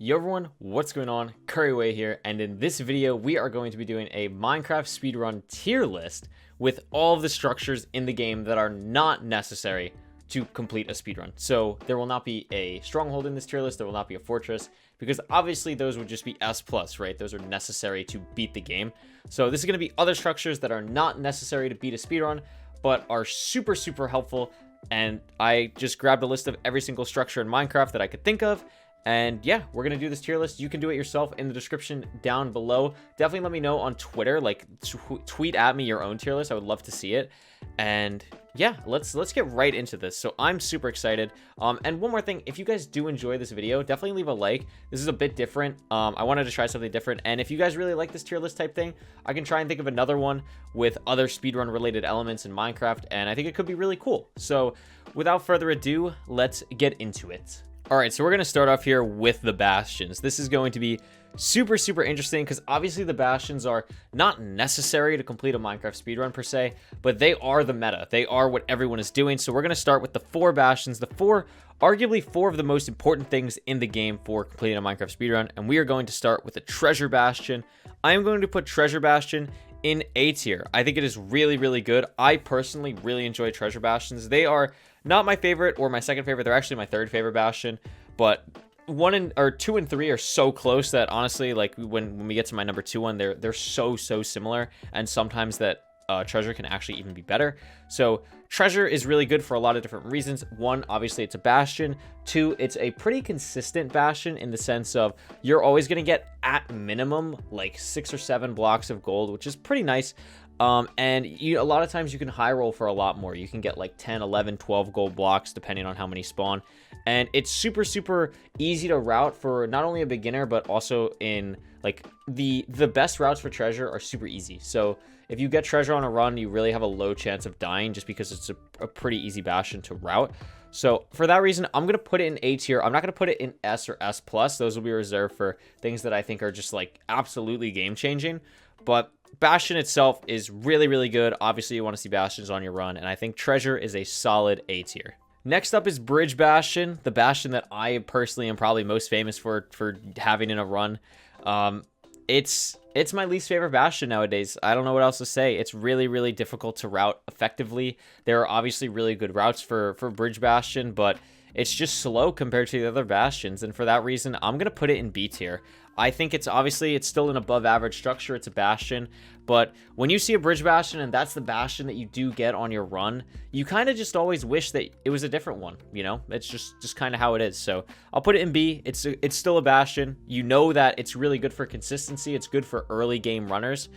Yo everyone, what's going on? Couriway here, and in this video we are going to be doing a Minecraft speedrun tier list with all of the structures in the game that are not necessary to complete a speedrun. So there will not be a stronghold in this tier list, there will not be a fortress, because obviously those would just be S+, right? Those are necessary to beat the game. So this is going to be other structures that are not necessary to beat a speedrun, but are super helpful, and I just grabbed a list of every single structure in Minecraft that I could think of. And yeah, we're going to do this tier list. You can do it yourself in the description down below. Definitely let me know on Twitter, like tweet at me your own tier list. I would love to see it. And yeah, let's get right into this. So I'm super excited. And one more thing, if you guys do enjoy this video, definitely leave a like. This is a bit different. I wanted to try something different. And if you guys really like this tier list type thing, I can try and think of another one with other speedrun related elements in Minecraft. And I think it could be really cool. So without further ado, let's get into it. All right, so we're going to start off here with the bastions. This is going to be super interesting because obviously the bastions are not necessary to complete a Minecraft speedrun per se, but they are the meta. They are what everyone is doing. So we're going to start with the 4 bastions, arguably four of the most important things in the game for completing a Minecraft speedrun. And we are going to start with the treasure bastion. I am going to put treasure bastion in A tier. I think it is really good. I personally really enjoy treasure bastions. They are not my favorite or my second favorite. They're actually my third favorite bastion, but 2 and 3 are so close that honestly, like when we get to my number 2 one, they're so similar, and sometimes that treasure can actually even be better. So treasure is really good for a lot of different reasons. 1, obviously it's a bastion. 2, it's a pretty consistent bastion in the sense of you're always going to get at minimum like 6 or 7 blocks of gold, which is pretty nice. And a lot of times you can high roll for a lot more. You can get like 10, 11, 12 gold blocks depending on how many spawn. And it's super easy to route for not only a beginner, but also in like the best routes for treasure are super easy. So if you get treasure on a run, you really have a low chance of dying just because it's a pretty easy bastion to route. So for that reason, I'm going to put it in A tier. I'm not going to put it in S or S+. Those will be reserved for things that I think are just like absolutely game changing. But bastion itself is really good. Obviously, you want to see bastions on your run, and I think treasure is a solid A tier. Next up is bridge bastion, the bastion that I personally am probably most famous for having in a run. It's my least favorite bastion nowadays. I don't know what else to say. It's really difficult to route effectively. There are obviously really good routes for bridge bastion, but it's just slow compared to the other bastions, and for that reason, I'm going to put it in B tier. I think it's still an above average structure. It's a bastion, but when you see a bridge bastion and that's the bastion that you do get on your run, you kind of just always wish that it was a different one, you know? It's just kind of how it is. So I'll put it in B. It's still a bastion. You know that it's really good for consistency. It's good for early game runners.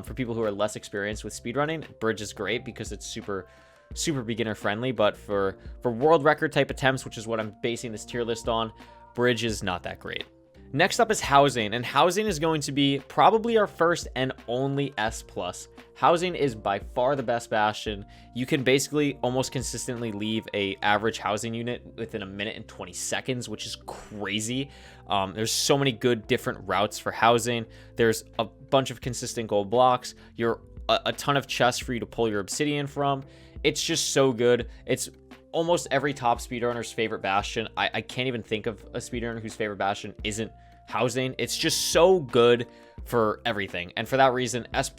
For people who are less experienced with speedrunning, bridge is great because it's super beginner friendly, but for world record type attempts, which is what I'm basing this tier list on, bridge is not that great. Next up is housing, and housing is going to be probably our first and only S+. Housing is by far the best bastion. You can basically almost consistently leave a average housing unit within a minute and 20 seconds, which is crazy. There's so many good different routes for housing. There's a bunch of consistent gold blocks. A ton of chests for you to pull your obsidian from. It's just so good. It's almost every top speedrunner's favorite bastion. I can't even think of a speedrunner whose favorite bastion isn't housing. It's just so good for everything. And for that reason, S+,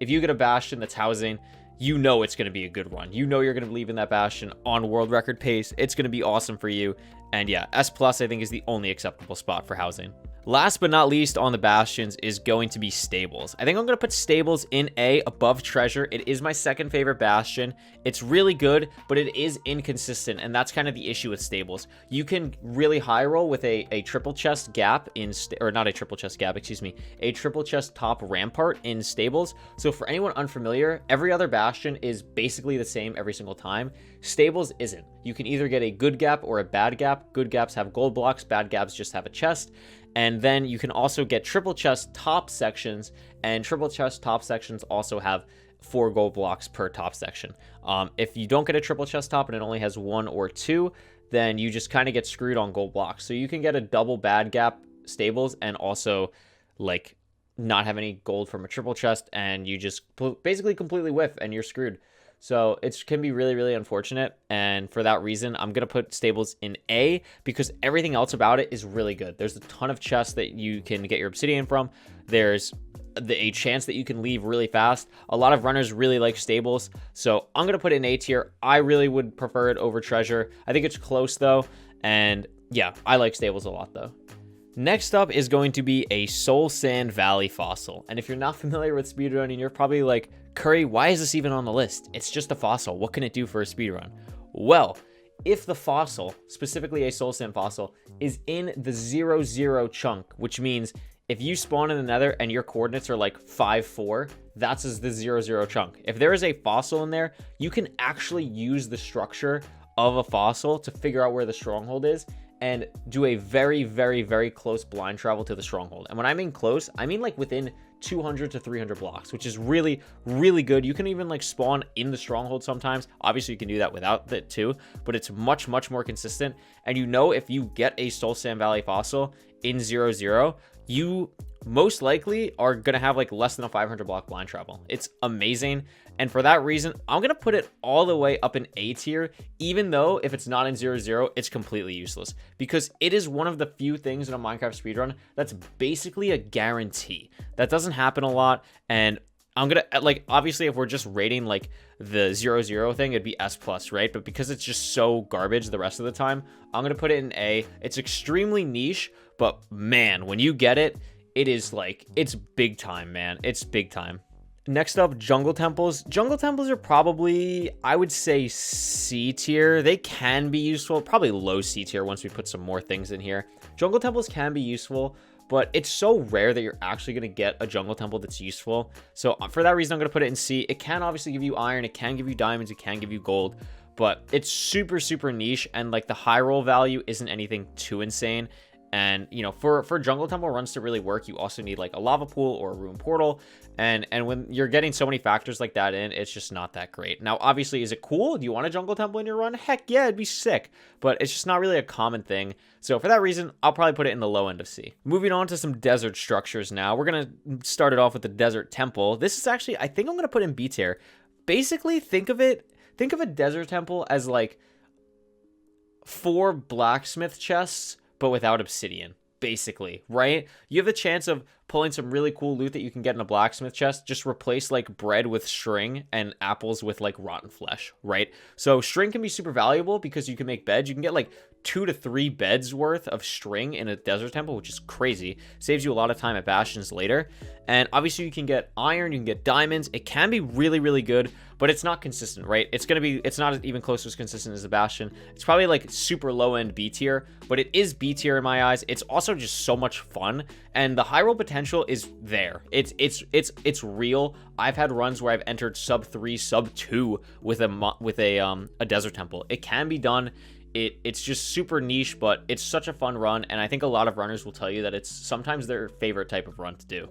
if you get a bastion that's housing, you know it's going to be a good run. You know you're going to believe in that bastion on world record pace. It's going to be awesome for you. And yeah, S+, I think, is the only acceptable spot for housing. Last but not least on the bastions is going to be stables. I think I'm going to put stables in A above treasure. It is my second favorite bastion. It's really good, but it is inconsistent, and that's kind of the issue with stables. You can really high roll with a triple chest gap or not a triple chest gap, excuse me, a triple chest top rampart in stables. So for anyone unfamiliar, every other bastion is basically the same every single time. Stables isn't. You can either get a good gap or a bad gap. Good gaps have gold blocks, bad gaps just have a chest. And then you can also get triple chest top sections, and triple chest top sections also have 4 gold blocks per top section. If you don't get a triple chest top and it only has 1 or 2, then you just kind of get screwed on gold blocks. So you can get a double bad gap stables and also like not have any gold from a triple chest, and you just basically completely whiff and you're screwed. So it can be really, really unfortunate. And for that reason, I'm going to put stables in A because everything else about it is really good. There's a ton of chests that you can get your obsidian from. There's a chance that you can leave really fast. A lot of runners really like stables. So I'm going to put it in A tier. I really would prefer it over treasure. I think it's close though. And yeah, I like stables a lot though. Next up is going to be a Soul Sand Valley fossil. And if you're not familiar with speedrunning, you're probably like, Couri, why is this even on the list? It's just a fossil. What can it do for a speedrun? Well, if the fossil, specifically a Soul Sand fossil, is in the 0-0 chunk, which means if you spawn in the Nether and your coordinates are like 5-4, that's the 0-0 chunk. If there is a fossil in there, you can actually use the structure of a fossil to figure out where the stronghold is and do a very, very, very close blind travel to the stronghold. And when I mean close, I mean like within 200 to 300 blocks, which is really, really good. You can even like spawn in the stronghold sometimes. Obviously, you can do that without it too, but it's much, much more consistent. And you know, if you get a Soul Sand Valley fossil in 0-0, you most likely are going to have like less than a 500 block blind travel. It's amazing. And for that reason, I'm going to put it all the way up in A tier, even though if it's not in 0-0, it's completely useless because it is one of the few things in a Minecraft speedrun that's basically a guarantee. That doesn't happen a lot. And I'm going to like, obviously if we're just rating like the 0-0 thing, it'd be S+, right? But because it's just so garbage the rest of the time, I'm going to put it in A. It's extremely niche, but man, when you get it, it is like, it's big time, man. It's big time. Next up, jungle temples. Jungle temples are probably, I would say, C tier. They can be useful, probably low C tier once we put some more things in here. Jungle temples can be useful, but it's so rare that you're actually going to get a jungle temple that's useful. So for that reason, I'm going to put it in C. It can obviously give you iron, it can give you diamonds, it can give you gold, but it's super, super niche, and like the high roll value isn't anything too insane. And, you know, for jungle temple runs to really work, you also need like a lava pool or a ruin portal. And when you're getting so many factors like that in, it's just not that great. Now, obviously, is it cool? Do you want a jungle temple in your run? Heck yeah, it'd be sick. But it's just not really a common thing. So for that reason, I'll probably put it in the low end of C. Moving on to some desert structures now. We're going to start it off with the desert temple. This is actually, I think I'm going to put in B tier. Basically, think of a desert temple as like 4 blacksmith chests, but without obsidian, basically, right? You have a chance of pulling some really cool loot that you can get in a blacksmith chest. Just replace like bread with string and apples with like rotten flesh, right? So string can be super valuable because you can make beds. You can get like 2 to 3 beds worth of string in a desert temple, which is crazy. Saves you a lot of time at bastions later. And obviously you can get iron, you can get diamonds. It can be really, really good, but it's not consistent, right? It's not even close to as consistent as the bastion. It's probably like super low end B tier, but it is B tier in my eyes. It's also just so much fun, and the high roll potential is there. It's real. I've had runs where I've entered sub 3, sub 2 with a desert temple. It can be done. It's just super niche, but it's such a fun run, and I think a lot of runners will tell you that it's sometimes their favorite type of run to do.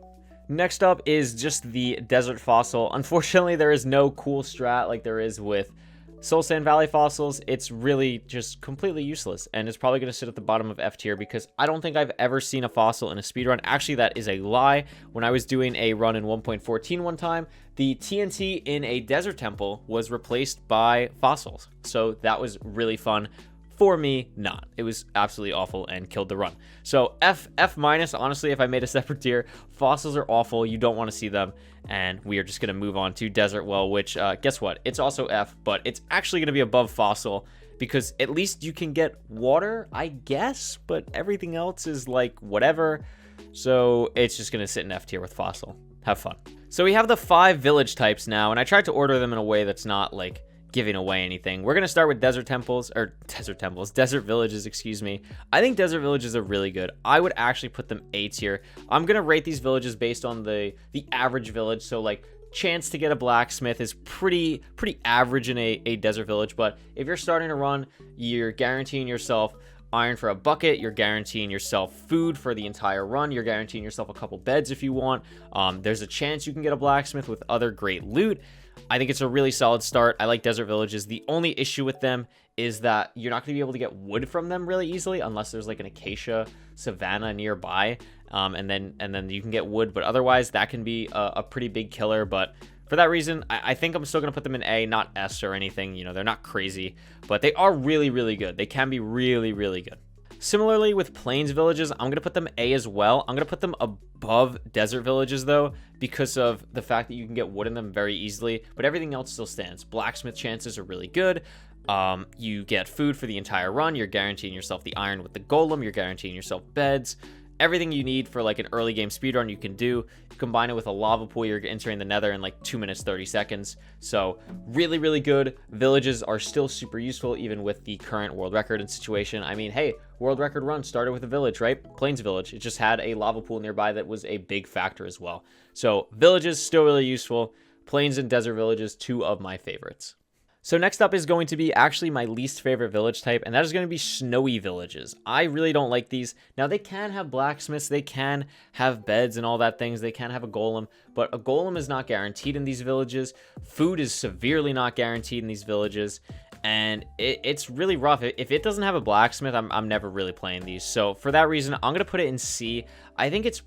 Next up is just the desert fossil. Unfortunately, there is no cool strat like there is with Soul Sand Valley fossils. It's really just completely useless, and it's probably going to sit at the bottom of F tier because I don't think I've ever seen a fossil in a speedrun. Actually, that is a lie. When I was doing a run in 1.14 one time, the TNT in a desert temple was replaced by fossils. So that was really fun. For me, not. It was absolutely awful and killed the run. So F minus, honestly, if I made a separate tier, fossils are awful. You don't want to see them. And we are just going to move on to desert well, which guess what? It's also F, but it's actually going to be above fossil because at least you can get water, I guess, but everything else is like whatever. So it's just going to sit in F tier with fossil. Have fun. So we have the 5 village types now, and I tried to order them in a way that's not like giving away anything. We're going to start with desert villages, excuse me. I think desert villages are really good. I would actually put them A tier. I'm going to rate these villages based on the average village. So like chance to get a blacksmith is pretty average in a desert village. But if you're starting to run, you're guaranteeing yourself iron for a bucket, you're guaranteeing yourself food for the entire run, you're guaranteeing yourself a couple beds if you want. There's a chance you can get a blacksmith with other great loot. I think it's a really solid start. I like desert villages. The only issue with them is that you're not going to be able to get wood from them really easily unless there's like an acacia savanna nearby, and then you can get wood. But otherwise, that can be a pretty big killer. But for that reason, I think I'm still going to put them in A, not S or anything. You know, they're not crazy, but they are really, really good. They can be really, really good. Similarly with plains villages, I'm going to put them A as well. I'm going to put them above desert villages though, because of the fact that you can get wood in them very easily, but everything else still stands. Blacksmith chances are really good. You get food for the entire run. You're guaranteeing yourself the iron with the golem. You're guaranteeing yourself beds. Everything you need for like an early game speedrun you can do. Combine it with a lava pool, you're entering the nether in like 2 minutes 30 seconds. So really, really good. Villages are still super useful even with the current world record and situation. I mean, hey, world record run started with a village, right? Plains village. It just had a lava pool nearby that was a big factor as well. So villages still really useful. Plains and desert villages, 2 of my favorites. So next up is going to be actually my least favorite village type, and that is going to be snowy villages. I really don't like these. Now, they can have blacksmiths, they can have beds and all that things, they can have a golem, but a golem is not guaranteed in these villages. Food is severely not guaranteed in these villages, and it's really rough. If it doesn't have a blacksmith, I'm never really playing these. So for that reason, I'm going to put it in C. I think it's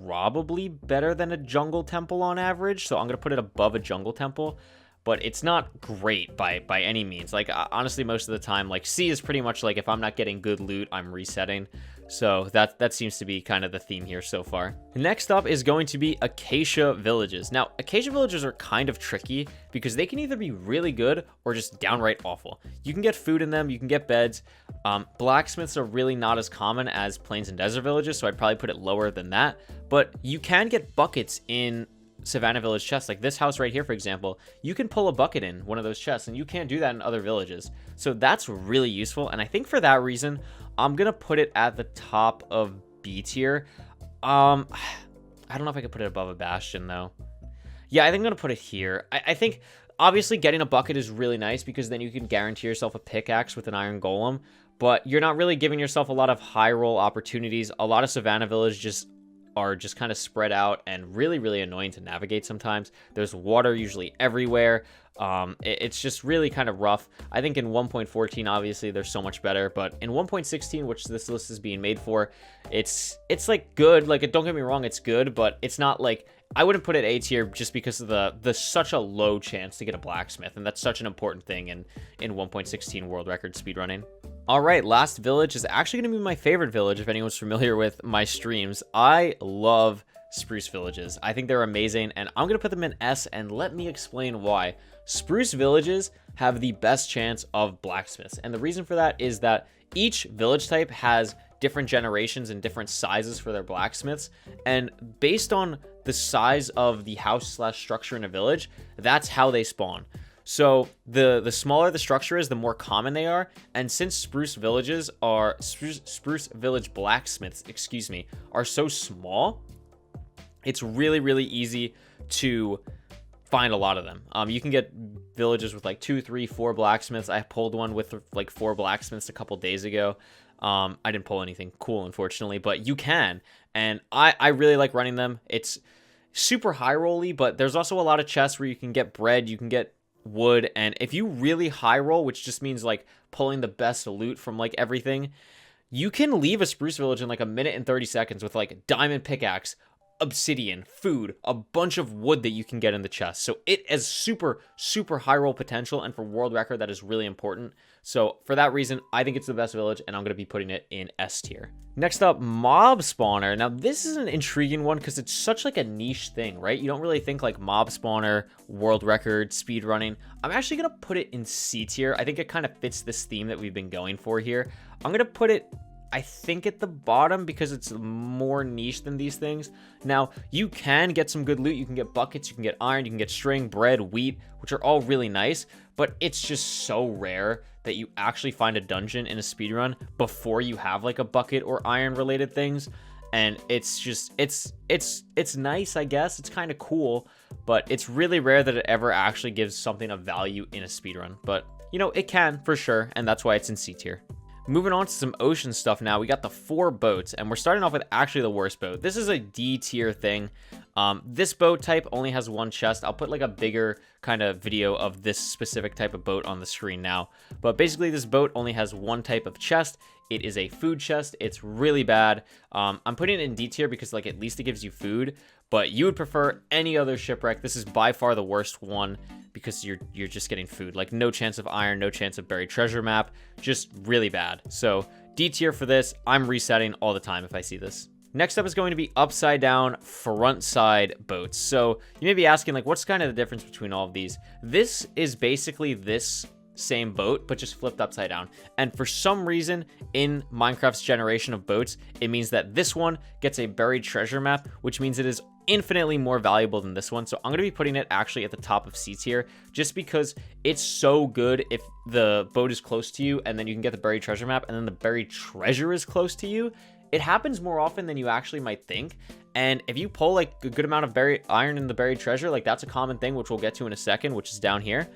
probably better than a jungle temple on average, so I'm going to put it above a jungle temple. But it's not great by any means. Like, honestly, most of the time, like, C is pretty much like if I'm not getting good loot, I'm resetting. So that seems to be kind of the theme here so far. Next up is going to be acacia villages. Now, acacia villages are kind of tricky because they can either be really good or just downright awful. You can get food in them, you can get beds. Blacksmiths are really not as common as plains and desert villages, so I'd probably put it lower than that. But you can get buckets in Savannah village chests. Like this house right here, for example, you can pull a bucket in one of those chests, and you can't do that in other villages. So that's really useful, and I think for that reason, I'm gonna put it at the top of B tier. I don't know if I could put it above a bastion though. Yeah, I think I'm gonna put it here. I think obviously getting a bucket is really nice because then you can guarantee yourself a pickaxe with an iron golem, but you're not really giving yourself a lot of high roll opportunities. A lot of Savannah villages are just kind of spread out and really, really annoying to navigate sometimes. There's water usually everywhere. It's just really kind of rough. I think in 1.14, obviously, they're so much better, but in 1.16, which this list is being made for, it's like good. Like, don't get me wrong, it's good, but it's not like, I wouldn't put it A tier just because of the such a low chance to get a blacksmith, and that's such an important thing in 1.16 world record speedrunning. All right, last village is actually going to be my favorite village, if anyone's familiar with my streams. I love spruce villages. I think they're amazing, and I'm going to put them in S, and let me explain why. Spruce villages have the best chance of blacksmiths, and the reason for that is that each village type has different generations and different sizes for their blacksmiths, and based on the size of the house / structure in a village, that's how they spawn. So the smaller the structure is, the more common they are. And since spruce village blacksmiths, are so small, it's really, really easy to find a lot of them. You can get villages with like 2, 3, 4 blacksmiths. I pulled one with like 4 blacksmiths a couple days ago. I didn't pull anything cool, unfortunately, but you can. And I really like running them. It's super high rolly, but there's also a lot of chests where you can get bread, you can get wood, and if you really high roll, which just means like pulling the best loot from like everything, you can leave a spruce village in like 1 minute and 30 seconds with like diamond pickaxe, obsidian, food, a bunch of wood that you can get in the chest. So it has super, super high roll potential, and for world record, that is really important. So for that reason, I think it's the best village, and I'm going to be putting it in S tier. Next up, mob spawner. Now this is an intriguing one because it's such like a niche thing, right? You don't really think like mob spawner, world record, speed running. I'm actually going to put it in C tier. I think it kind of fits this theme that we've been going for here. I'm going to put it, I think, at the bottom because it's more niche than these things. Now, you can get some good loot. You can get buckets, you can get iron, you can get string, bread, wheat, which are all really nice, but it's just so rare that you actually find a dungeon in a speedrun before you have like a bucket or iron related things. And it's just, it's nice, I guess. It's kind of cool, but it's really rare that it ever actually gives something of value in a speedrun. But, you know, it can for sure, and that's why it's in C tier. Moving on to some ocean stuff now, we got the 4 boats, and we're starting off with actually the worst boat. This is a D tier thing. This boat type only has 1 chest. I'll put like a bigger kind of video of this specific type of boat on the screen now. But basically this boat only has 1 type of chest. it is a food chest. It's really bad. I'm putting it in D tier because like at least it gives you food, but you would prefer any other shipwreck. This is by far the worst one because you're just getting food. Like no chance of iron, no chance of buried treasure map, just really bad. So D tier for this. I'm resetting all the time if I see this. Next up is going to be upside down front side boats. So you may be asking like, what's kind of the difference between all of these? This is basically this same boat, but just flipped upside down. And for some reason in Minecraft's generation of boats, it means that this one gets a buried treasure map, which means it is infinitely more valuable than this one. So I'm going to be putting it actually at the top of C tier just because it's so good if the boat is close to you and then you can get the buried treasure map and then the buried treasure is close to you. It happens more often than you actually might think. And if you pull like a good amount of buried iron in the buried treasure, like that's a common thing, which we'll get to in a second, which is down here.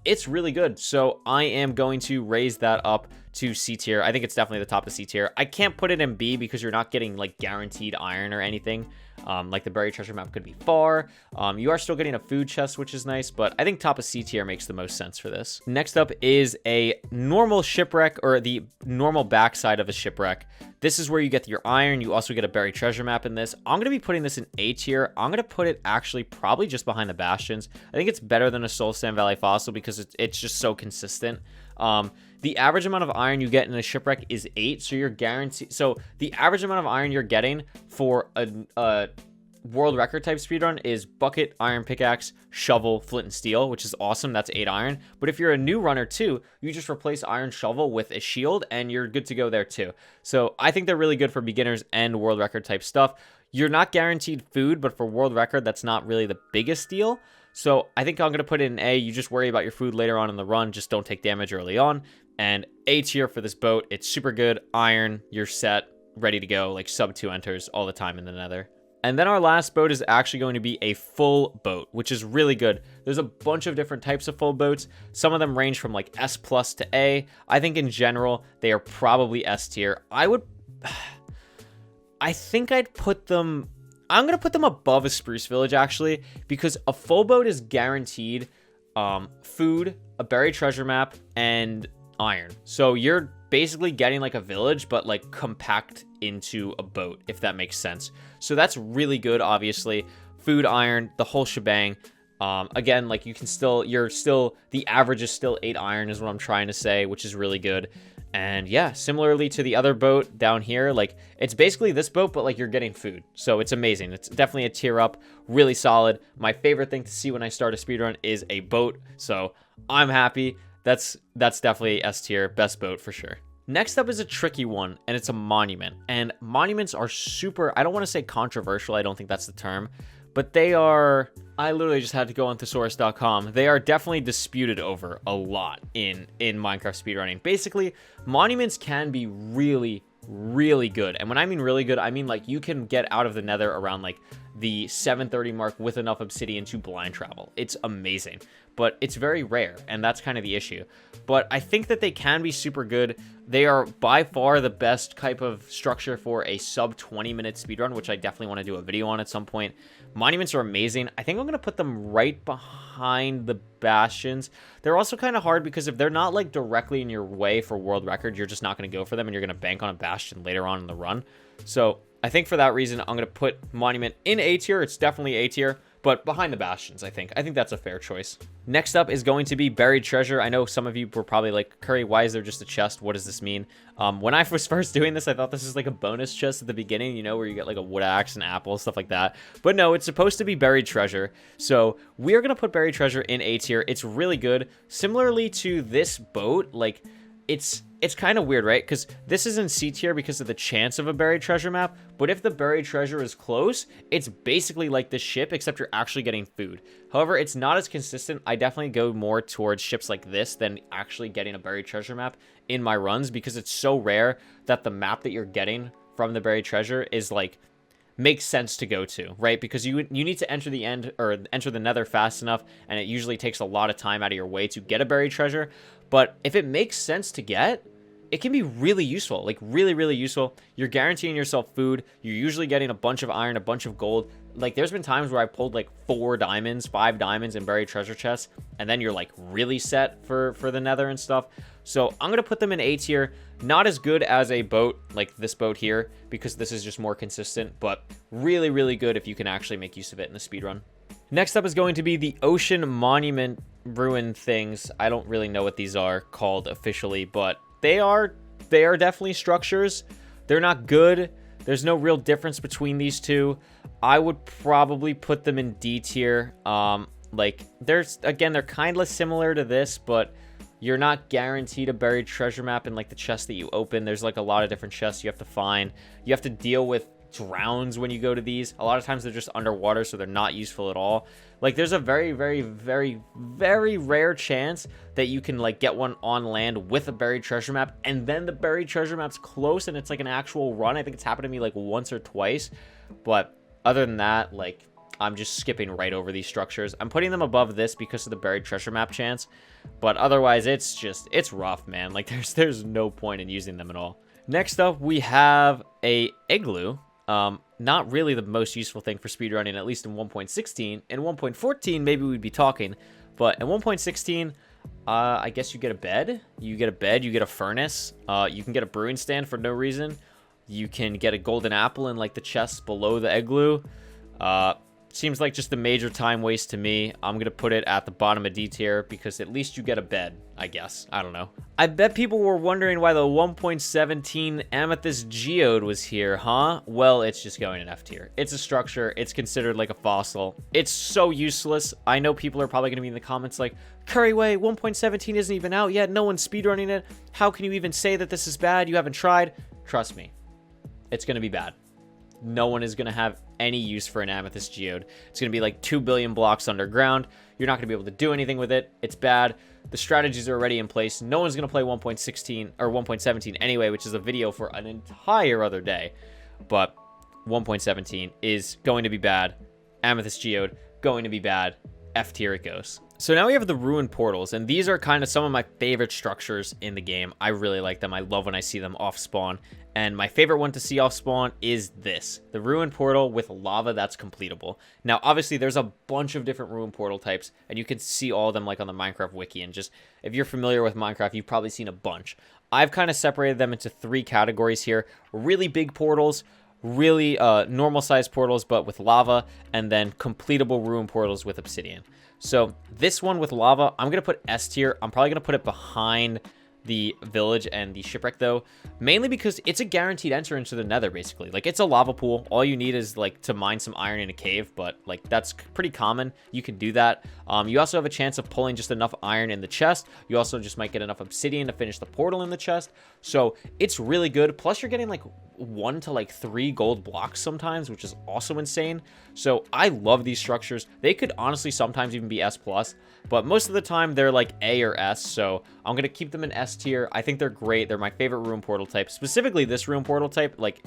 It's really good. So I am going to raise that up to C tier. I think it's definitely the top of C tier. I can't put it in B because you're not getting like guaranteed iron or anything. Like the buried treasure map could be far. You are still getting a food chest, which is nice, but I think top of C tier makes the most sense for this. Next up is a normal shipwreck, or the normal backside of a shipwreck. This is where you get your iron. You also get a buried treasure map in this. I'm going to be putting this in A tier. I'm going to put it actually probably just behind the bastions. I think it's better than a Soul Sand Valley Fossil because it's just so consistent. The average amount of iron you get in a shipwreck is 8, so you're guaranteed. So the average amount of iron you're getting for a world record type speedrun is bucket, iron pickaxe, shovel, flint and steel, which is awesome. That's 8 iron. But if you're a new runner too, you just replace iron shovel with a shield and you're good to go there too. So I think they're really good for beginners and world record type stuff. You're not guaranteed food, but for world record, that's not really the biggest deal. So I think I'm going to put it in A. You just worry about your food later on in the run. Just don't take damage early on. And A tier for this boat. It's super good. Iron, you're set, ready to go. Like sub 2 enters all the time in the Nether. And then our last boat is actually going to be a full boat, which is really good. There's a bunch of different types of full boats. Some of them range from like S plus to A. I think in general, they are probably S tier. I think I'd put them... I'm going to put them above a Spruce Village, actually, because a full boat is guaranteed food, a buried treasure map, and iron. So you're basically getting like a village, but like compact into a boat, if that makes sense. So that's really good, obviously. Food, iron, the whole shebang. Again, like you can still, the average is still 8 iron is what I'm trying to say, which is really good. And yeah, similarly to the other boat down here, like it's basically this boat, but like you're getting food. So it's amazing. It's definitely a tier up, really solid. My favorite thing to see when I start a speedrun is a boat. So I'm happy. That's definitely S tier, best boat for sure. Next up is a tricky one, and it's a monument. And monuments are super, I don't want to say controversial. I don't think that's the term, but they are, I literally just had to go on thesaurus.com. They are definitely disputed over a lot in Minecraft speedrunning. Basically, monuments can be really, really good. And when I mean really good, I mean like you can get out of the Nether around like the 7:30 mark with enough obsidian to blind travel. It's amazing, but it's very rare, and that's kind of the issue. But I think that they can be super good. They are by far the best type of structure for a sub 20-minute speedrun, which I definitely want to do a video on at some point. Monuments are amazing. I think I'm going to put them right behind the bastions. They're also kind of hard because if they're not like directly in your way for world record, you're just not going to go for them and you're going to bank on a bastion later on in the run. So I think for that reason, I'm going to put monument in A tier. It's definitely A tier, but behind the bastions, I think that's a fair choice. Next up is going to be buried treasure. I know some of you were probably like, Couri, why is there just a chest? What does this mean? When I was first doing this, I thought this is like a bonus chest at the beginning, you know, where you get like a wood axe and apple, stuff like that. But no, it's supposed to be buried treasure. So we're going to put buried treasure in A tier. It's really good. Similarly to this boat, like it's kind of weird, right? Because this is in C tier because of the chance of a buried treasure map. But if the buried treasure is close, it's basically like the ship, except you're actually getting food. However, it's not as consistent. I definitely go more towards ships like this than actually getting a buried treasure map in my runs because it's so rare that the map that you're getting from the buried treasure is like makes sense to go to, right? Because you need to enter the end or enter the Nether fast enough, and it usually takes a lot of time out of your way to get a buried treasure. But if it makes sense to get, it can be really useful, like really, really useful. You're guaranteeing yourself food. You're usually getting a bunch of iron, a bunch of gold. like, there's been times where I pulled like 4 diamonds, 5 diamonds in buried treasure chests, and then you're like really set for the nether and stuff. So I'm gonna put them in A tier. Not as good as a boat like this boat here, because this is just more consistent, but really, really good if you can actually make use of it in a speedrun. Next up is going to be the ocean monument ruin things. I don't really know what these are called officially, but they are definitely structures. They're not good. There's no real difference between these two. I would probably put them in D tier. Like, they're kind of similar to this, but you're not guaranteed a buried treasure map in like the chest that you open. There's like a lot of different chests you have to find. You have to deal with drowns when you go to these. A lot of times they're just underwater, so they're not useful at all. Like, there's a very, very, very, very rare chance that you can like get one on land with a buried treasure map, and then the buried treasure map's close and it's like an actual run. I think it's happened to me like once or twice, but other than that, like, I'm just skipping right over these structures. I'm putting them above this because of the buried treasure map chance, but otherwise it's rough, man. Like, there's no point in using them at all. Next up, we have a igloo. Not really the most useful thing for speedrunning, at least in 1.16. In 1.14, maybe we'd be talking, but in 1.16, I guess you get a bed. You get a furnace. You can get a brewing stand for no reason. You can get a golden apple in like the chest below the igloo. Seems like just a major time waste to me. I'm going to put it at the bottom of D tier because at least you get a bed, I guess. I don't know. I bet people were wondering why the 1.17 Amethyst Geode was here, huh? Well, it's just going in F tier. It's a structure. It's considered like a fossil. It's so useless. I know people are probably going to be in the comments like, Couriway, 1.17 isn't even out yet. No one's speedrunning it. How can you even say that this is bad? You haven't tried. Trust me. It's going to be bad. No one is going to have any use for an Amethyst Geode. It's going to be like 2 billion blocks underground. You're not going to be able to do anything with it. It's bad. The strategies are already in place. No one's going to play 1.16 or 1.17 anyway, which is a video for an entire other day. But 1.17 is going to be bad. Amethyst Geode, going to be bad. F tier it goes. So now we have the ruined portals, and these are kind of some of my favorite structures in the game. I really like them. I love when I see them off spawn. And my favorite one to see off spawn is this, the ruined portal with lava that's completable. Now, obviously, there's a bunch of different ruined portal types, and you can see all of them like on the Minecraft wiki. And just, if you're familiar with Minecraft, you've probably seen a bunch. I've kind of separated them into 3 categories here. Really big portals, really normal sized portals, but with lava, and then completable ruined portals with obsidian. So this one with lava, I'm going to put S tier. I'm probably going to put it behind the village and the shipwreck though, mainly because it's a guaranteed enter into the nether basically. Like, it's a lava pool. All you need is like to mine some iron in a cave, but like that's pretty common. You can do that. You also have a chance of pulling just enough iron in the chest. You also just might get enough obsidian to finish the portal in the chest. So it's really good. Plus you're getting like 1 to like 3 gold blocks sometimes, which is also insane. So I love these structures. They could honestly sometimes even be S+, but most of the time they're like A or S. So I'm going to keep them in S tier. I think they're great. They're my favorite ruin portal type, specifically this ruin portal type, like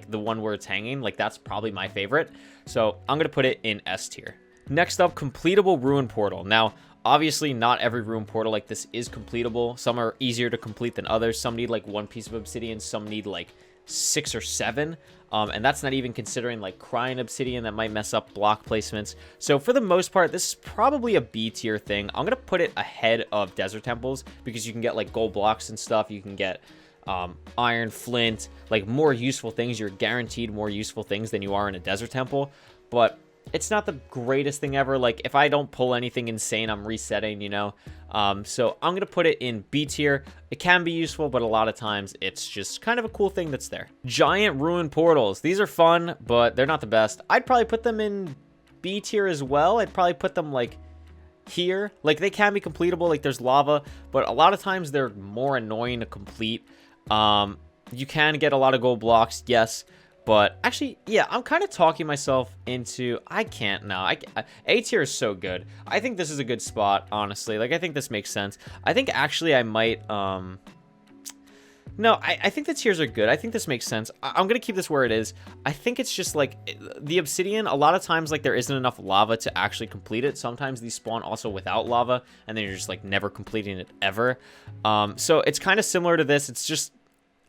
the one where it's hanging. Like, that's probably my favorite. So I'm going to put it in S tier. Next up, completable ruin portal. Now, obviously, not every ruin portal like this is completable. Some are easier to complete than others. Some need like 1 piece of obsidian. Some need like 6 or 7, and that's not even considering like crying obsidian that might mess up block placements. So for the most part, this is probably a B tier thing. I'm gonna put it ahead of desert temples because you can get like gold blocks and stuff. You can get iron, flint, like more useful things. You're guaranteed more useful things than you are in a desert temple, but it's not the greatest thing ever. Like, if I don't pull anything insane, I'm resetting, you know. So I'm gonna put it in B tier. It can be useful, but a lot of times it's just kind of a cool thing that's there. Giant ruined portals. These are fun, but they're not the best. I'd probably put them in B tier as well. I'd probably put them like here. Like, they can be completable. Like, there's lava, but a lot of times they're more annoying to complete. You can get a lot of gold blocks, yes. But actually, yeah, I'm kind of talking myself into, I can't now. A tier is so good. I think this is a good spot, honestly. Like, I think this makes sense. I think actually I might, no, I think the tiers are good. I think this makes sense. I'm going to keep this where it is. I think it's just like the obsidian, a lot of times like there isn't enough lava to actually complete it. Sometimes these spawn also without lava, and then you're just like never completing it ever. So it's kind of similar to this. It's just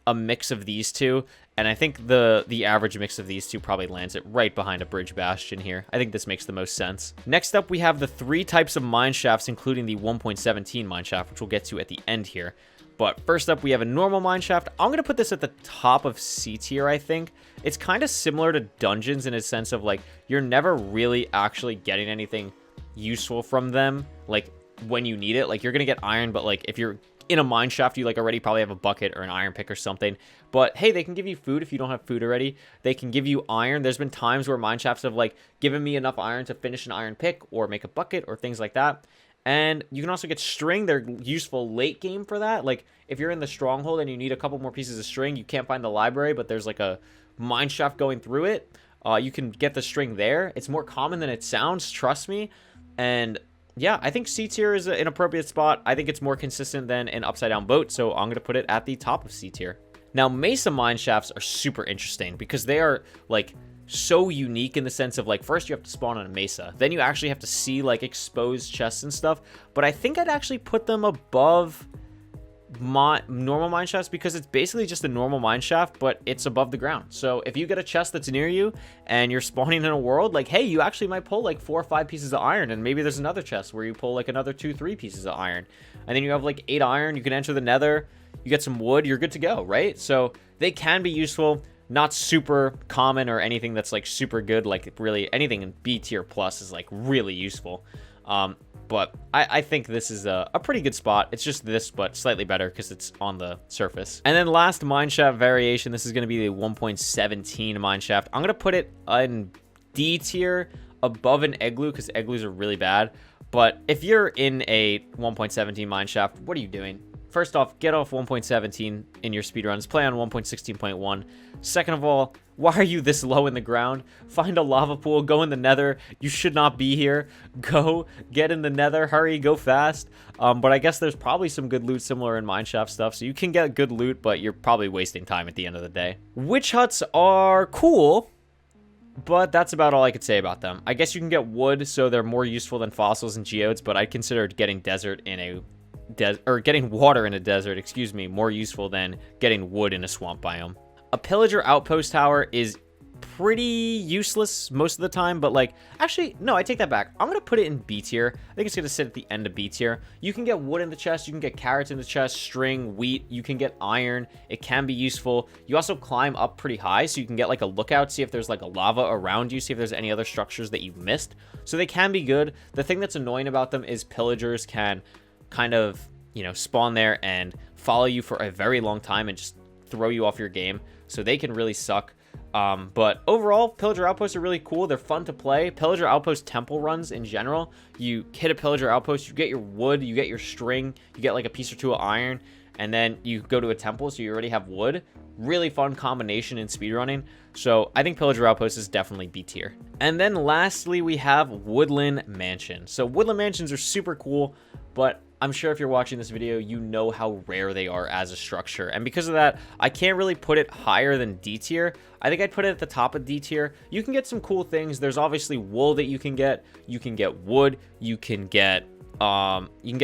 a mix of these two. And I think the average mix of these two probably lands it right behind a bridge bastion here. I think this makes the most sense. Next up, we have the 3 types of mine shafts, including the 1.17 mine shaft, which we'll get to at the end here. But first up, we have a normal mine shaft. I'm going to put this at the top of C tier, I think. It's kind of similar to dungeons in a sense of, like, you're never really actually getting anything useful from them, like, when you need it. Like, you're going to get iron, but, like, if you're in a mine shaft, you, like, already probably have a bucket or an iron pick or something. But hey, they can give you food if you don't have food already. They can give you iron. There's been times where mine shafts have, like, given me enough iron to finish an iron pick or make a bucket or things like that. And you can also get string. They're useful late game for that. Like, if you're in the stronghold and you need a couple more pieces of string, you can't find the library, but there's, like, a mine shaft going through it. You can get the string there. It's more common than it sounds, trust me. And yeah, I think C tier is an appropriate spot. I think it's more consistent than an upside down boat, so I'm going to put it at the top of C tier. Now, Mesa mine shafts are super interesting because they are, like, so unique in the sense of, like, first you have to spawn on a mesa, then you actually have to see, like, exposed chests and stuff. But I think I'd actually put them above normal mine shafts because it's basically just a normal mine shaft, but it's above the ground. So if you get a chest that's near you and you're spawning in a world, like, hey, you actually might pull like 4 or 5 pieces of iron, and maybe there's another chest where you pull like another 2-3 pieces of iron, and then you have like 8 iron. You can enter the nether, you get some wood, you're good to go, right? So they can be useful, not super common or anything that's like super good. Like, really anything in B tier plus is like really useful. But I think this is a pretty good spot. It's just this, but slightly better because it's on the surface. And then last mineshaft variation, this is going to be the 1.17 mineshaft. I'm going to put it in D tier above an igloo because igloos are really bad. But if you're in a 1.17 mineshaft, what are you doing? First off, get off 1.17 in your speedruns. Play on 1.16.1. Second of all, why are you this low in the ground? Find a lava pool. Go in the nether. You should not be here. Go get in the nether. Hurry. Go fast. But I guess there's probably some good loot similar in mineshaft stuff. So you can get good loot, but you're probably wasting time at the end of the day. Witch huts are cool, but that's about all I could say about them. I guess you can get wood, so they're more useful than fossils and geodes, but I'd consider getting desert in a getting water in a desert, excuse me, more useful than getting wood in a swamp biome. A pillager outpost tower is pretty useless most of the time, but like, actually, no, I take that back. I'm going to put it in B tier. I think it's going to sit at the end of B tier. You can get wood in the chest. You can get carrots in the chest, string, wheat. You can get iron. It can be useful. You also climb up pretty high, so you can get like a lookout, see if there's like a lava around you, see if there's any other structures that you've missed. So they can be good. The thing that's annoying about them is pillagers can kind of, you know, spawn there and follow you for a very long time and just throw you off your game. So they can really suck. But overall, pillager outposts are really cool. They're fun to play. Pillager outpost temple runs in general. You hit a pillager outpost, you get your wood, you get your string, you get like a piece or two of iron, and then you go to a temple, so you already have wood. Really fun combination in speedrunning. So I think pillager outpost is definitely B tier. And then lastly, we have woodland mansion. So woodland mansions are super cool, but I'm sure if you're watching this video, you know how rare they are as a structure. And because of that, I can't really put it higher than D tier. I think I'd put it at the top of D tier. You can get some cool things. There's obviously wool that you can get. You can get wood. You can get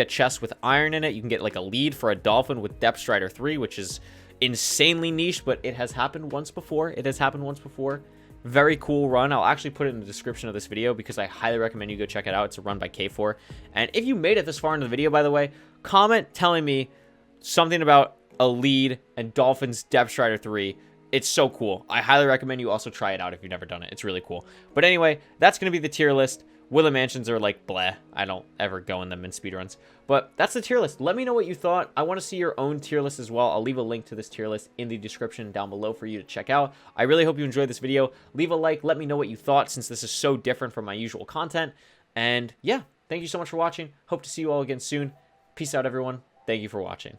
chests with iron in it. You can get like a lead for a dolphin with Depth Strider 3, which is insanely niche, but it has happened once before. It has happened once before. Very cool run. I'll actually put it in the description of this video because I highly recommend you go check it out. It's a run by K4. And if you made it this far into the video, by the way, comment telling me something about a lead and Dolphins Depth Strider 3. It's so cool. I highly recommend you also try it out if you've never done it. It's really cool. But anyway, that's going to be the tier list. Woodland mansions are like bleh. I don't ever go in them in speedruns. But that's the tier list. Let me know what you thought. I want to see your own tier list as well. I'll leave a link to this tier list in the description down below for you to check out. I really hope you enjoyed this video. Leave a like. Let me know what you thought since this is so different from my usual content. And yeah, thank you so much for watching. Hope to see you all again soon. Peace out, everyone. Thank you for watching.